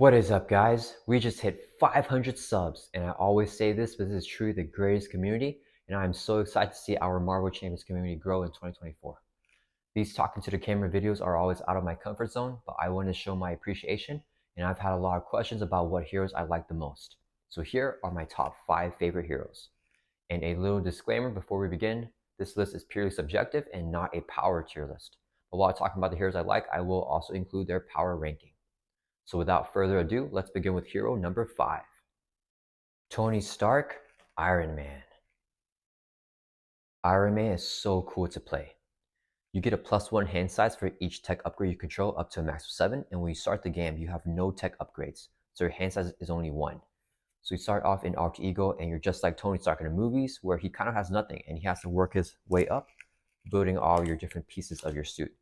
What is up, guys? We just hit 500 subs, and I always say this, but this is truly the greatest community, and I'm so excited to see our Marvel Champions community grow in 2024. These talking to the camera videos are always out of my comfort zone, but I want to show my appreciation, and I've had a lot of questions about what heroes I like the most. So here are my top 5 favorite heroes. And a little disclaimer before we begin, this list is purely subjective and not a power tier list. But while talking about the heroes I like, I will also include their power ranking. So without further ado, let's begin with hero number 5. Tony Stark, Iron Man. Iron Man is so cool to play. You get a +1 hand size for each tech upgrade you control up to a max of 7, and when you start the game, you have no tech upgrades, so your hand size is only 1. So you start off in Alter Ego, and you're just like Tony Stark in the movies, where he kind of has nothing, and he has to work his way up, building all your different pieces of your suit.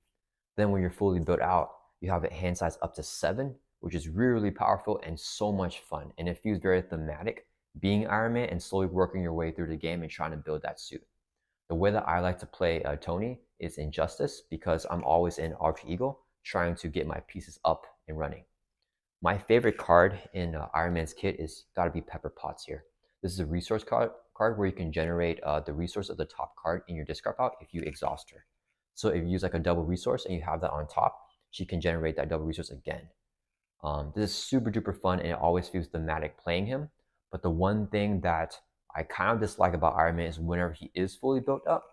Then when you're fully built out, you have a hand size up to 7, which is really powerful and so much fun. And it feels very thematic, being Iron Man and slowly working your way through the game and trying to build that suit. The way that I like to play Tony is Injustice, because I'm always in Alter Ego, trying to get my pieces up and running. My favorite card in Iron Man's kit is got to be Pepper Potts here. This is a resource card where you can generate the resource of the top card in your discard pile if you exhaust her. So if you use like a double resource and you have that on top, she can generate that double resource again. This is super duper fun, and it always feels thematic playing him. But the one thing that I kind of dislike about Iron Man is whenever he is fully built up,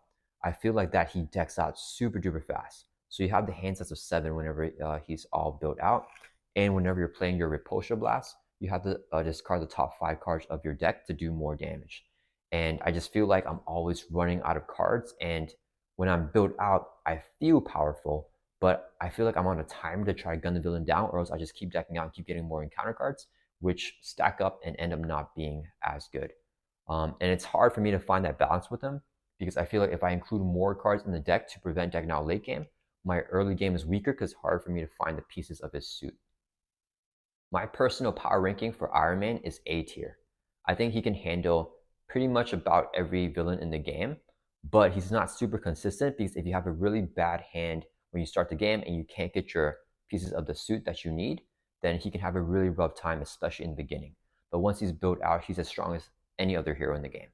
I feel like that he decks out super duper fast. So you have the hand size of 7 whenever he's all built out. And whenever you're playing your Repulsor Blast, you have to discard the top 5 cards of your deck to do more damage. And I just feel like I'm always running out of cards, and when I'm built out, I feel powerful, but I feel like I'm on a timer to try to gun the villain down, or else I just keep decking out and keep getting more encounter cards, which stack up and end up not being as good. And it's hard for me to find that balance with him, because I feel like if I include more cards in the deck to prevent decking out late game, my early game is weaker because it's hard for me to find the pieces of his suit. My personal power ranking for Iron Man is A tier. I think he can handle pretty much about every villain in the game, but he's not super consistent, because if you have a really bad hand when you start the game and you can't get your pieces of the suit that you need, then he can have a really rough time, especially in the beginning. But once he's built out, he's as strong as any other hero in the game.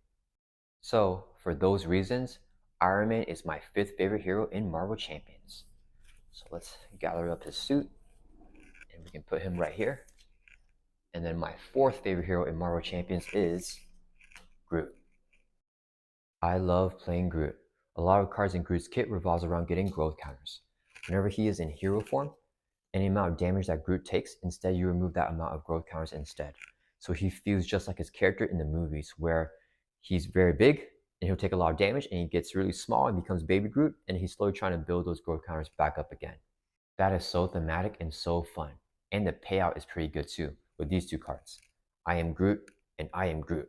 So for those reasons, Iron Man is my 5th favorite hero in Marvel Champions. So let's gather up his suit, and we can put him right here. And then my 4th favorite hero in Marvel Champions is Groot. I love playing Groot. A lot of cards in Groot's kit revolves around getting growth counters. Whenever he is in hero form, any amount of damage that Groot takes, instead you remove that amount of growth counters instead. So he feels just like his character in the movies, where he's very big and he'll take a lot of damage, and he gets really small and becomes baby Groot, and he's slowly trying to build those growth counters back up again. That is so thematic and so fun. And the payout is pretty good too with these 2 cards. I am Groot and I am Groot.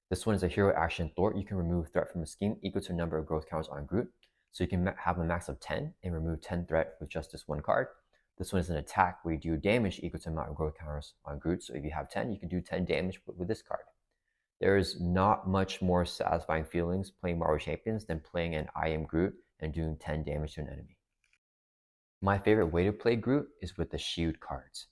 This one is a hero action thwart. You can remove threat from a scheme equal to the number of growth counters on Groot. So you can have a max of 10 and remove 10 threat with just this 1 card. This one is an attack where you do damage equal to the amount of growth counters on Groot. So if you have 10, you can do 10 damage with this card. There is not much more satisfying feelings playing Marvel Champions than playing an I am Groot and doing 10 damage to an enemy. My favorite way to play Groot is with the shield cards.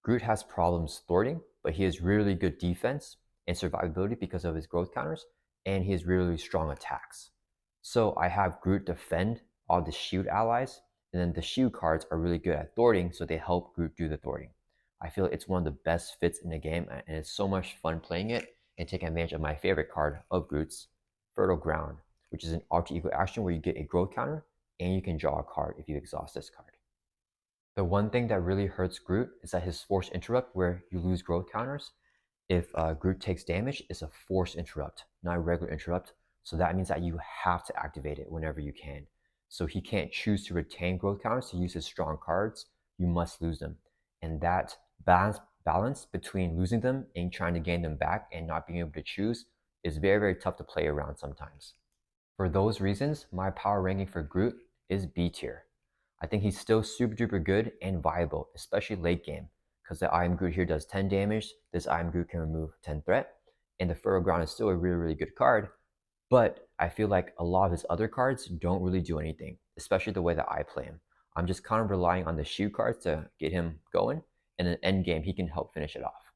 Groot has problems thwarting, but he has really good defense and survivability because of his growth counters, and he has really strong attacks. So I have Groot defend all the shield allies, and then the shield cards are really good at thwarting, so they help Groot do the thwarting. I feel it's one of the best fits in the game, and it's so much fun playing it and taking advantage of my favorite card of Groot's, Fertile Ground, which is an Alter Ego action where you get a growth counter and you can draw a card if you exhaust this card. The one thing that really hurts Groot is that his force interrupt, where you lose growth counters, if Groot takes damage, is a force interrupt, not a regular interrupt. So that means that you have to activate it whenever you can. So he can't choose to retain growth counters to use his strong cards. You must lose them. And that balance between losing them and trying to gain them back and not being able to choose is very, very tough to play around sometimes. For those reasons, my power ranking for Groot is B tier. I think he's still super duper good and viable, especially late game, because the I am Groot here does 10 damage. This I am Groot can remove 10 threat, and the Fertile Ground is still a really, really good card. But I feel like a lot of his other cards don't really do anything, especially the way that I play him. I'm just kind of relying on the shield cards to get him going, and in endgame, he can help finish it off.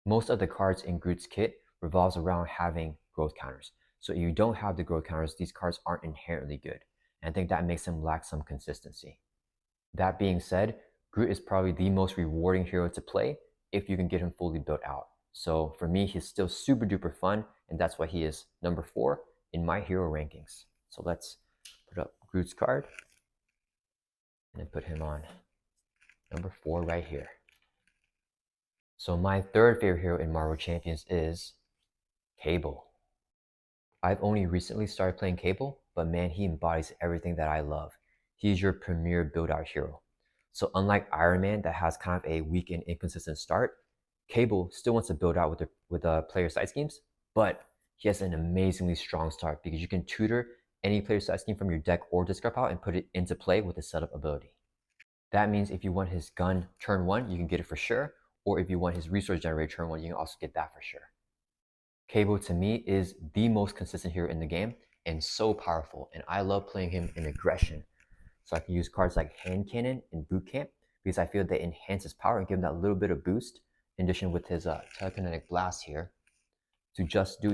Most of the cards in Groot's kit revolves around having growth counters. So if you don't have the growth counters, these cards aren't inherently good. And I think that makes them lack some consistency. That being said, Groot is probably the most rewarding hero to play if you can get him fully built out. So for me, he's still super duper fun, and that's why he is number 4 in my hero rankings. So let's put up Groot's card and then put him on number 4 right here. So my third favorite hero in Marvel Champions is Cable. I've only recently started playing Cable, but man, he embodies everything that I love. He's your premier build-out hero. So unlike Iron Man that has kind of a weak and inconsistent start, Cable still wants to build out with player side schemes, but he has an amazingly strong start because you can tutor any player side scheme from your deck or discard pile and put it into play with a setup ability. That means if you want his gun turn 1, you can get it for sure, or if you want his resource generator turn 1, you can also get that for sure. Cable to me is the most consistent hero in the game and so powerful, and I love playing him in aggression. So I can use cards like Hand Cannon and Boot Camp because I feel they enhance his power and give him that little bit of boost, in addition with his Telekinetic Blast here, to just do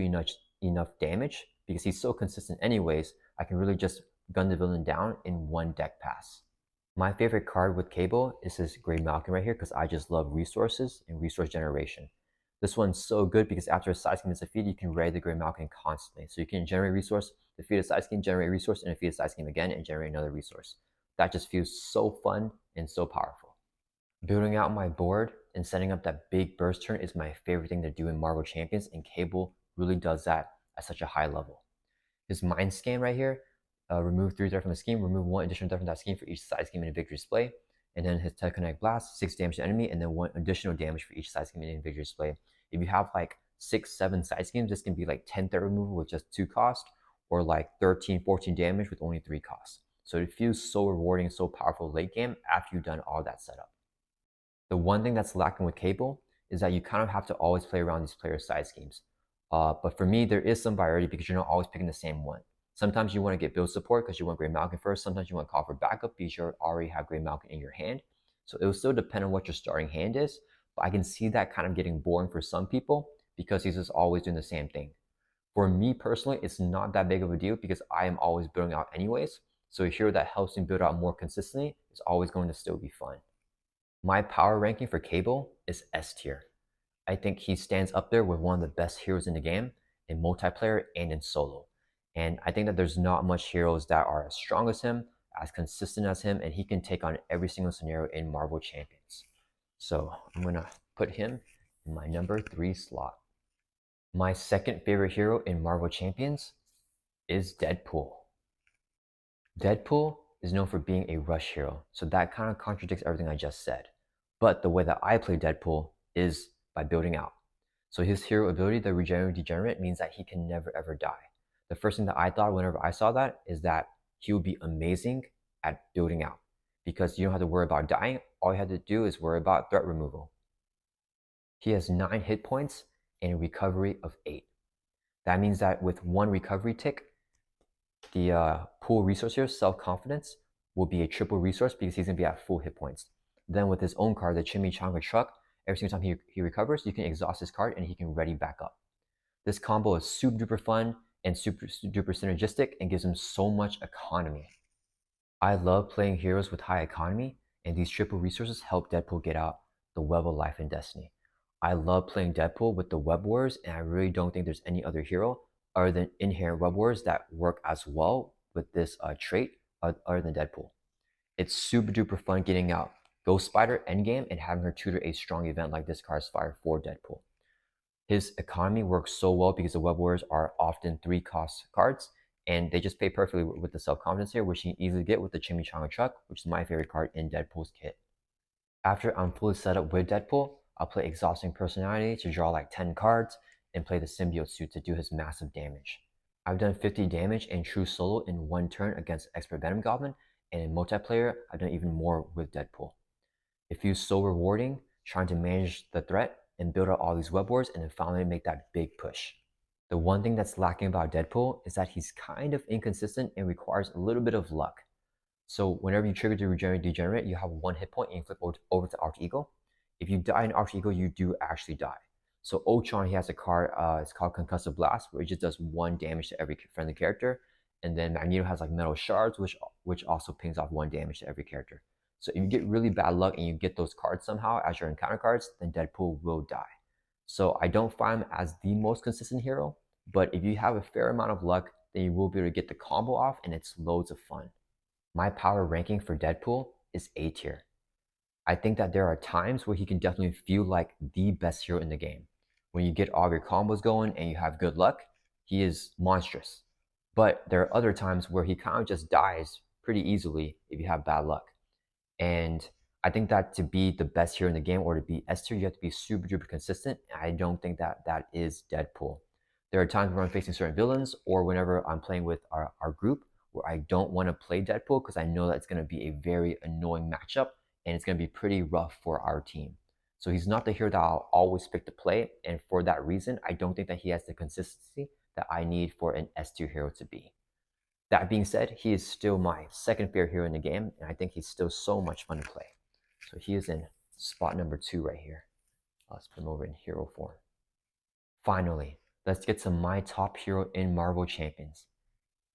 enough damage. Because he's so consistent anyways, I can really just gun the villain down in one deck pass. My favorite card with Cable is this Grey Malkin right here because I just love resources and resource generation. This one's so good because after a side scheme is defeated, you can ready the Grey Malkin constantly. So you can generate resource, defeat a side scheme, generate resource, and defeat a side scheme again and generate another resource. That just feels so fun and so powerful. Building out my board and setting up that big burst turn is my favorite thing to do in Marvel Champions, and Cable really does that at such a high level. His Mind Scan right here, remove 3 threat from the scheme, remove 1 additional threat from that scheme for each side scheme in a victory display, and then his Telekinetic Blast, 6 damage to enemy, and then 1 additional damage for each side scheme in a victory display. If you have like 6, 7 side schemes, this can be like 10 threat removal with just 2 cost, or like 13, 14 damage with only 3 costs. So it feels so rewarding, so powerful late game after you've done all that setup. The one thing that's lacking with Cable is that you kind of have to always play around these player side schemes. But for me, there is some variety because you're not always picking the same one. Sometimes you want to get build support because you want Grey Malkin first. Sometimes you want to call for backup because you already have Grey Malkin in your hand. So it will still depend on what your starting hand is. But I can see that kind of getting boring for some people because he's just always doing the same thing. For me personally, it's not that big of a deal because I am always building out anyways. So a hero that helps me build out more consistently is always going to still be fun. My power ranking for Cable is S tier. I think he stands up there with one of the best heroes in the game in multiplayer and in solo. And I think that there's not much heroes that are as strong as him, as consistent as him, and he can take on every single scenario in Marvel Champions. So I'm going to put him in my number 3 slot. My second favorite hero in Marvel Champions is Deadpool. Deadpool is known for being a rush hero, so that kind of contradicts everything I just said. But the way that I play Deadpool is by building out. So his hero ability, the Regenerate Degenerate, means that he can never ever die. The first thing that I thought whenever I saw that is that he would be amazing at building out because you don't have to worry about dying. All you have to do is worry about threat removal. He has 9 hit points and a recovery of 8. That means that with 1 recovery tick, the pool resource here, Self-Confidence, will be a triple resource because he's going to be at full hit points. Then with his own card, the Chimichanga Truck, every single time he recovers, you can exhaust his card and he can ready back up. This combo is super duper fun and super duper synergistic and gives him so much economy. I love playing heroes with high economy, and these triple resources help Deadpool get out the Web of Life and Destiny. I love playing Deadpool with the Web Wars, and I really don't think there's any other hero other than Inherent Web Wars that work as well with this trait other than Deadpool. It's super duper fun getting out Ghost Spider endgame and having her tutor a strong event like this card's fire for Deadpool. His economy works so well because the Web Warriors are often 3 cost cards, and they just pay perfectly with the Self-Confidence here, which you can easily get with the Chimichanga Truck, which is my favorite card in Deadpool's kit. After I'm fully set up with Deadpool, I'll play Exhausting Personality to draw like 10 cards and play the Symbiote Suit to do his massive damage. I've done 50 damage in true solo in 1 turn against Expert Venom Goblin, and in multiplayer, I've done even more with Deadpool. It feels so rewarding trying to manage the threat and build out all these web wars and then finally make that big push. The one thing that's lacking about Deadpool is that he's kind of inconsistent and requires a little bit of luck. So whenever you trigger the Regenerate Degenerate, you have 1 hit point and you flip over to Alter Ego. If you die in Arch Eagle, you do actually die. So Ultron, he has a card, it's called Concussive Blast, where it just does 1 damage to every friendly character. And then Magneto has like Metal Shards, which also pings off 1 damage to every character. So if you get really bad luck and you get those cards somehow as your encounter cards, then Deadpool will die. So I don't find him as the most consistent hero, but if you have a fair amount of luck, then you will be able to get the combo off, and it's loads of fun. My power ranking for Deadpool is A tier. I think that there are times where he can definitely feel like the best hero in the game. When you get all your combos going and you have good luck, he is monstrous. But there are other times where he kind of just dies pretty easily if you have bad luck. And I think that to be the best hero in the game or to be S tier, you have to be super duper consistent. I don't think that that is Deadpool. There are times where I'm facing certain villains or whenever I'm playing with our group where I don't want to play Deadpool because I know that it's going to be a very annoying matchup and it's going to be pretty rough for our team. So he's not the hero that I'll always pick to play. And for that reason, I don't think that he has the consistency that I need for an S tier hero to be. That being said, he is still my second favorite hero in the game, and I think he's still so much fun to play. So he is in spot number 2 right here. Let's put him over in hero form. Finally, let's get to my top hero in Marvel Champions,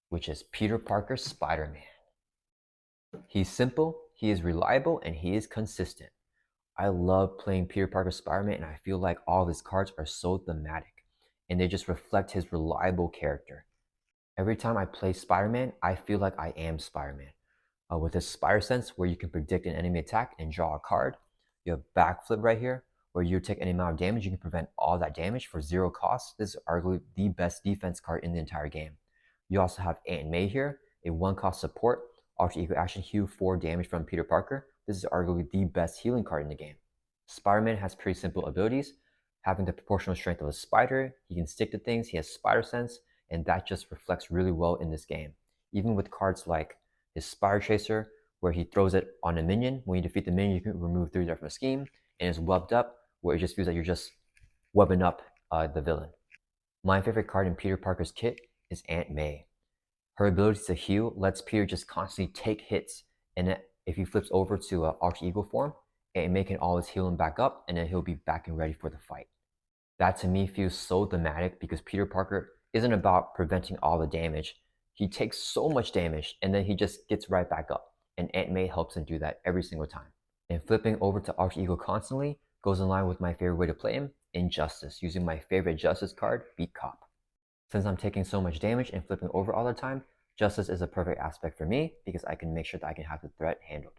which is Peter Parker Spider-Man. He's simple, he is reliable, and he is consistent. I love playing Peter Parker Spider-Man, and I feel like all of his cards are so thematic, and they just reflect his reliable character. Every time I play Spider-Man, I feel like I am Spider-Man. With his Spider Sense, where you can predict an enemy attack and draw a card. You have Backflip right here, where you take any amount of damage, you can prevent all that damage for 0 cost. This is arguably the best defense card in the entire game. You also have Aunt May here, a 1-cost support, alter ego action, heal 4 damage from Peter Parker. This is arguably the best healing card in the game. Spider-Man has pretty simple abilities. Having the proportional strength of a spider, he can stick to things, he has Spider Sense, and that just reflects really well in this game. Even with cards like his Spider Chaser, where he throws it on a minion. When you defeat the minion, you can remove 3 from a scheme, and it's webbed up, where it just feels like you're just webbing up the villain. My favorite card in Peter Parker's kit is Aunt May. Her ability to heal lets Peter just constantly take hits, and if he flips over to Arch Eagle form, Aunt May can always heal him back up, and then he'll be back and ready for the fight. That to me feels so thematic because Peter Parker isn't about preventing all the damage. He takes so much damage and then he just gets right back up. And Aunt May helps him do that every single time. And flipping over to Arch Eagle constantly goes in line with my favorite way to play him, Injustice, using my favorite Justice card, Beat Cop. Since I'm taking so much damage and flipping over all the time, Justice is a perfect aspect for me because I can make sure that I can have the threat handled.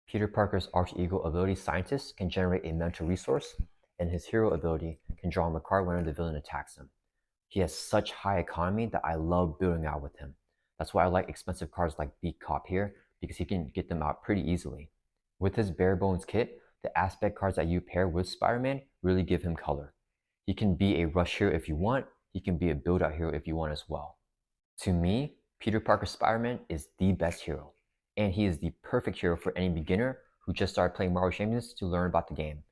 Peter Parker's Arch Eagle ability, Scientist, can generate a mental resource, and his hero ability can draw him a card whenever the villain attacks him. He has such high economy that I love building out with him. That's why I like expensive cards like Beat Cop here, because he can get them out pretty easily. With his bare bones kit, the aspect cards that you pair with Spider-Man really give him color. He can be a rush hero if you want, he can be a build-out hero if you want as well. To me, Peter Parker Spider-Man is the best hero, and he is the perfect hero for any beginner who just started playing Marvel Champions to learn about the game.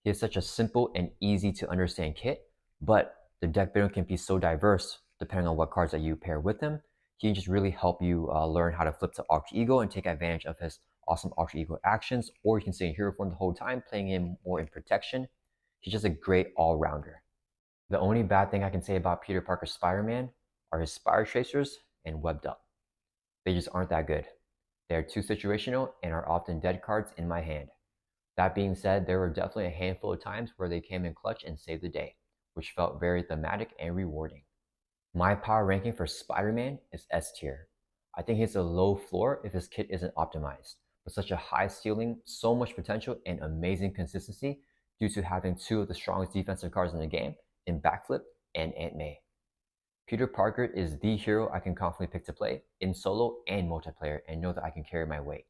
He has such a simple and easy to understand kit, but the deck building can be so diverse depending on what cards that you pair with him. He can just really help you learn how to flip to Arch Eagle and take advantage of his awesome Arch Eagle actions, or you can stay in hero form the whole time, playing him more in protection. He's just a great all-rounder. The only bad thing I can say about Peter Parker Spider-Man are his Spider Chasers and Webbed Up. They just aren't that good. They are too situational and are often dead cards in my hand. That being said, there were definitely a handful of times where they came in clutch and saved the day, which felt very thematic and rewarding. My power ranking for Spider-Man is S tier. I think he has a low floor if his kit isn't optimized, but such a high ceiling, so much potential, and amazing consistency due to having 2 of the strongest defensive cards in the game in Backflip and Aunt May. Peter Parker is the hero I can confidently pick to play in solo and multiplayer and know that I can carry my weight.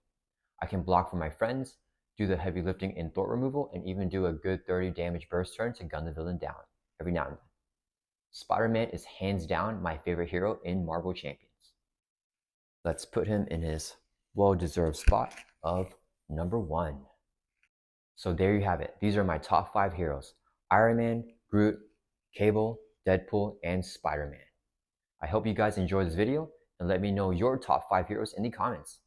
I can block for my friends, do the heavy lifting in thwart removal, and even do a good 30 damage burst turn to gun the villain down every now and then. Spider-Man is hands down my favorite hero in Marvel Champions. Let's put him in his well-deserved spot of number 1. So there you have it. These are my top 5 heroes: Iron Man, Groot, Cable, Deadpool, and Spider-Man. I hope you guys enjoyed this video and let me know your top 5 heroes in the comments.